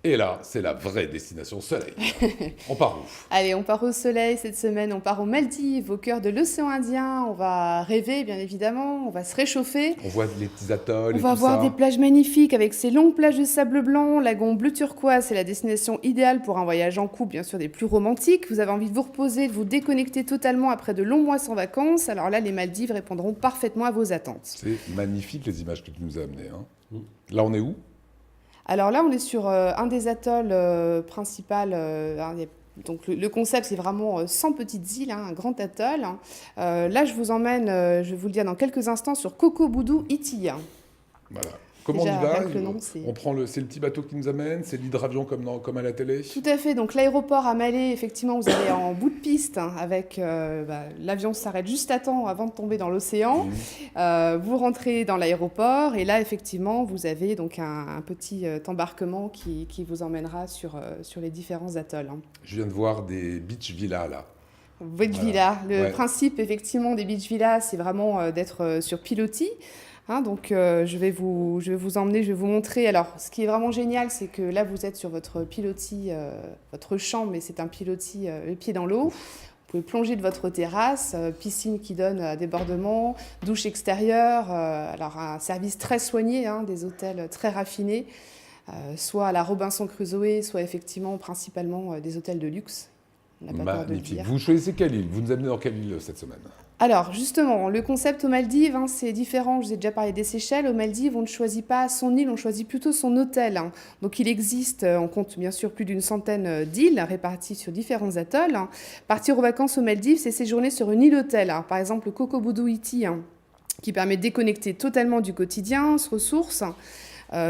Et là, c'est la vraie destination soleil. On part où? Allez, on part au soleil cette semaine, on part aux Maldives, au cœur de l'océan Indien. On va rêver, bien évidemment, on va se réchauffer. On voit les petits atolls On et va tout voir ça. des plages magnifiques avec ces longues plages de sable blanc, lagon bleu turquoise. C'est la destination idéale pour un voyage en couple, bien sûr des plus romantiques. Vous avez envie de vous reposer, de vous déconnecter totalement après de longs mois sans vacances. Alors là, les Maldives répondront parfaitement à vos attentes. C'est magnifique les images que tu nous as amenées. Hein. Là, on est où? Alors là, on est sur un des atolls principaux. Donc le concept, c'est vraiment 100 petites îles, un grand atoll. Là, je vous emmène, je vais vous le dire dans quelques instants, sur Kokoboudou Iti. Voilà. Comment Déjà, on y va? avec le nom, c'est- On prend c'est le petit bateau qui nous amène, c'est l'hydravion comme à la télé. Tout à fait. Donc l'aéroport à Malé, effectivement, vous allez en bout de piste avec l'avion s'arrête juste à temps avant de tomber dans l'océan. Vous rentrez dans l'aéroport et là, effectivement, vous avez donc un petit embarquement qui vous emmènera sur les différents atolls. Je viens de voir des beach villas là. Beach Voilà. villa. Le Ouais. principe, effectivement, des beach villas, c'est vraiment d'être sur pilotis. Donc, je vais vous emmener, je vais vous montrer. Alors, ce qui est vraiment génial, c'est que là, vous êtes sur votre pilotis, votre chambre, mais c'est un pilotis les pieds dans l'eau. Vous pouvez plonger de votre terrasse, piscine qui donne à débordement, douche extérieure. Alors, un service très soigné, des hôtels très raffinés, soit à la Robinson Crusoe, soit effectivement, principalement des hôtels de luxe. On n'a pas peur de le Magnifique. dire. Vous choisissez quelle île? Vous nous amenez dans quelle île cette semaine? Alors, justement, le concept aux Maldives, c'est différent. Je vous ai déjà parlé des Seychelles. Aux Maldives, on ne choisit pas son île, on choisit plutôt son hôtel. Donc, il existe, on compte bien sûr plus d'une centaine d'îles réparties sur différents atolls. Partir aux vacances aux Maldives, c'est séjourner sur une île-hôtel. Par exemple, le Kokoboudou Iti, qui permet de déconnecter totalement du quotidien, se ressource.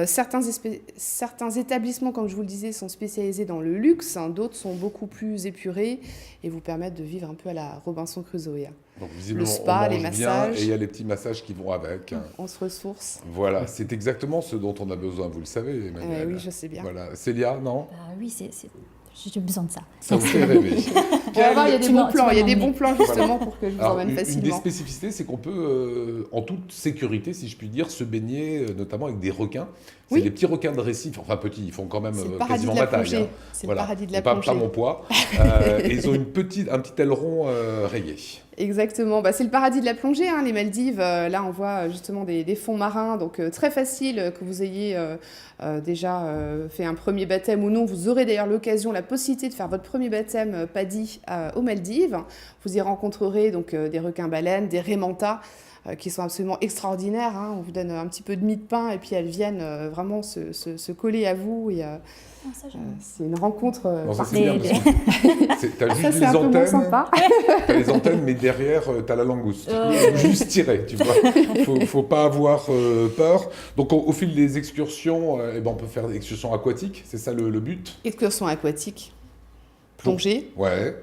Certains établissements, comme je vous le disais, sont spécialisés dans le luxe, d'autres sont beaucoup plus épurés et vous permettent de vivre un peu à la Robinson Crusoe. Donc, visiblement, spa, on les mange bien massages. et il y a les petits massages qui vont avec. On se ressource. Voilà, c'est exactement ce dont on a besoin, vous le savez, Emmanuel. Oui, je sais bien. Voilà. Célia, non? Oui, j'ai besoin de ça. Ça vous fait rêver. On va voir, il y a des Tu bons m'as- tu plans, m'as il y a des emmené. bons plans justement pour que je vous Alors, emmène une des facilement. spécificités, c'est qu'on peut, en toute sécurité, si je puis dire, se baigner, notamment avec des requins. C'est Oui. les petits requins de récif, enfin petits, ils font quand même C'est le paradis quasiment de la ma taille. plongée. C'est le paradis de la pas plongée. mon poids. Et ils ont un petit aileron rayé. Exactement, c'est le paradis de la plongée, les Maldives. Là, on voit justement des fonds marins, donc très facile que vous ayez déjà fait un premier baptême ou non. Vous aurez d'ailleurs l'occasion, la possibilité de faire votre premier baptême PADI aux Maldives. Vous y rencontrerez donc des requins-baleines, des raies mantas, qui sont absolument extraordinaires. On vous donne un petit peu de mie de pain et puis elles viennent vraiment se coller à vous. Et, c'est une rencontre Non, ça, c'est parfaite. bien, parce que t'as Ça, juste c'est les un peu moins antennes. sympa. T'as les antennes, mais derrière, t'as la langouste. Juste tirer, tu vois. Faut pas avoir peur. Donc, au fil des excursions, on peut faire des excursions aquatiques. C'est ça le but. Excursion aquatique, plongée. Ouais.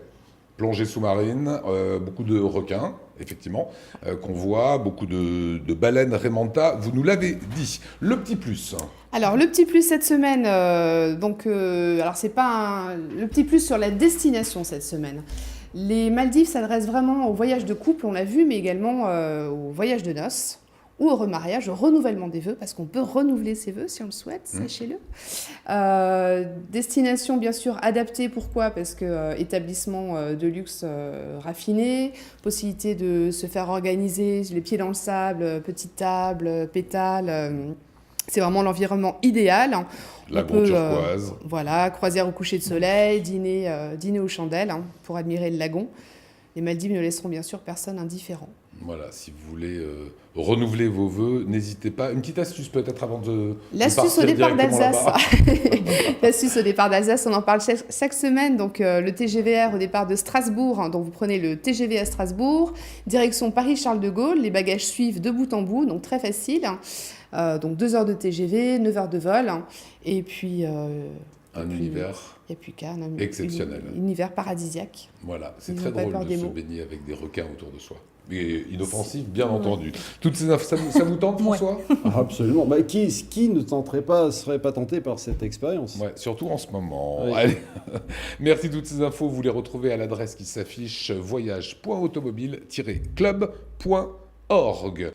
Plongée sous-marine, beaucoup de requins, effectivement, qu'on voit, beaucoup de baleines raies mantas. Vous nous l'avez dit. Le petit plus. Alors, le petit plus cette semaine, alors c'est pas le petit plus sur la destination cette semaine. Les Maldives s'adressent vraiment au voyage de couple, on l'a vu, mais également au voyage de noces ou au remariage, au renouvellement des vœux, parce qu'on peut renouveler ses vœux si on le souhaite, sachez-le. Destination bien sûr adaptée, pourquoi? Parce que établissement de luxe raffiné, possibilité de se faire organiser les pieds dans le sable, petite table, pétales. C'est vraiment l'environnement idéal. Lagon turquoise. Voilà, croisière au coucher de soleil, dîner aux chandelles pour admirer le lagon. Les Maldives ne laisseront bien sûr personne indifférent. Voilà, si vous voulez renouveler vos vœux, n'hésitez pas. Une petite astuce peut-être avant de L'astuce au partir départ directement d'Alsace. là-bas. L'astuce au départ d'Alsace, on en parle chaque semaine. Donc le TGVR au départ de Strasbourg, donc vous prenez le TGV à Strasbourg, direction Paris-Charles de Gaulle. Les bagages suivent de bout en bout, donc très facile. Donc 2 heures de TGV, 9 heures de vol. Et puis... Un univers il n'y a plus qu'à. exceptionnel. Univers paradisiaque. Voilà, c'est Ils très n'ont pas drôle peur de des se mots. baigner avec des requins autour de soi. Mais inoffensif, bien entendu. Toutes ces infos, ça vous tente, François? Absolument. Qui ne serait pas tenté par cette expérience? Ouais, surtout en ce moment. Oui. Allez. Merci toutes ces infos. Vous les retrouvez à l'adresse qui s'affiche voyage.automobile-club.org.